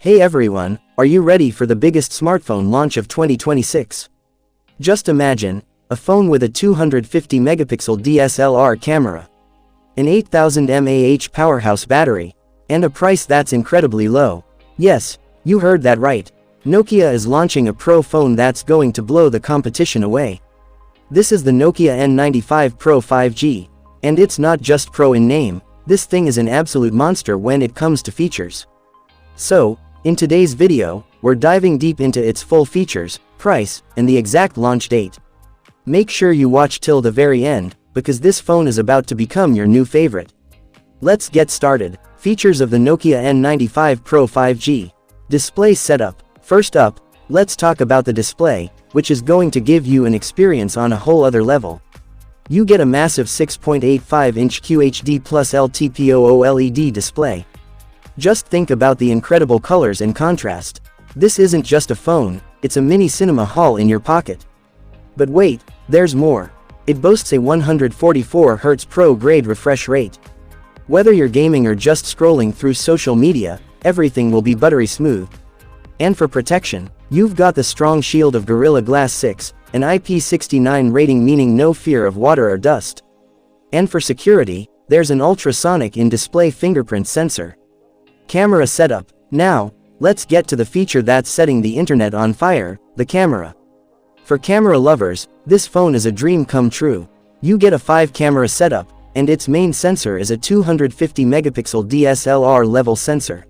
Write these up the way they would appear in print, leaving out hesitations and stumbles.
Hey everyone, are you ready for the biggest smartphone launch of 2026? Just imagine, a phone with a 250 megapixel DSLR camera, an 8000 mAh powerhouse battery, and a price that's incredibly low. Yes, you heard that right. Nokia is launching a Pro phone that's going to blow the competition away. This is the Nokia N95 Pro 5G, and it's not just Pro in name, this thing is an absolute monster when it comes to features. So, in today's video, we're diving deep into its full features, price, and the exact launch date. Make sure you watch till the very end, because this phone is about to become your new favorite. Let's get started. Features of the Nokia N95 Pro 5G. Display setup. First up, let's talk about the display, which is going to give you an experience on a whole other level. You get a massive 6.85-inch QHD plus LTPO OLED display. Just think about the incredible colors and contrast. This isn't just a phone, it's a mini cinema hall in your pocket. But wait, there's more. It boasts a 144Hz Pro-grade refresh rate. Whether you're gaming or just scrolling through social media, everything will be buttery smooth. And for protection, you've got the strong shield of Gorilla Glass 6, an IP69 rating meaning no fear of water or dust. And for security, there's an ultrasonic in-display fingerprint sensor. Camera setup. Now, let's get to the feature that's setting the internet on fire, the camera. For camera lovers, this phone is a dream come true. You get a 5-camera setup, and its main sensor is a 250 megapixel DSLR level sensor.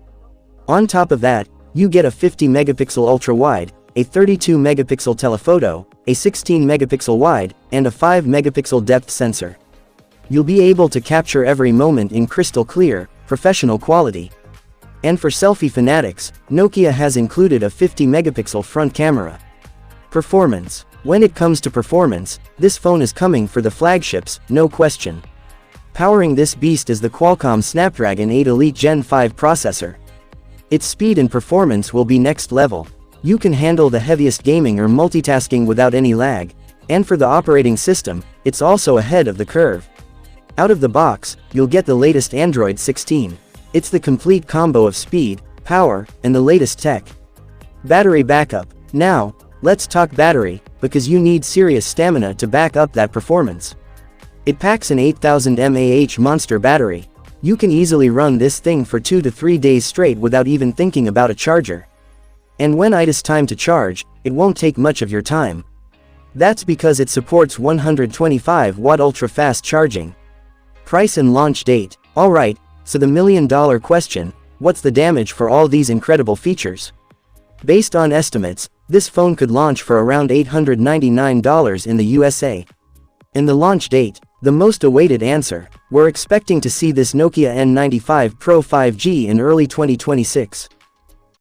On top of that, you get a 50 megapixel ultra-wide, a 32 megapixel telephoto, a 16 megapixel wide, and a 5 megapixel depth sensor. You'll be able to capture every moment in crystal clear, professional quality. And for selfie fanatics, Nokia has included a 50 megapixel front camera. Performance. When it comes to performance, this phone is coming for the flagships, no question. Powering this beast is the Qualcomm Snapdragon 8 Elite Gen 5 processor. Its speed and performance will be next level. You can handle the heaviest gaming or multitasking without any lag. And for the operating system, it's also ahead of the curve. Out of the box, you'll get the latest Android 16. It's the complete combo of speed, power, and the latest tech. Battery backup. Now, let's talk battery, because you need serious stamina to back up that performance. It packs an 8000 mAh monster battery. You can easily run this thing for 2 to 3 days straight without even thinking about a charger. And when it is time to charge, it won't take much of your time. That's because it supports 125-watt ultra-fast charging. Price and launch date. Alright, so the million-dollar question, what's the damage for all these incredible features? Based on estimates, this phone could launch for around $899 in the USA. And the launch date, the most awaited answer, we're expecting to see this Nokia N95 Pro 5G in early 2026.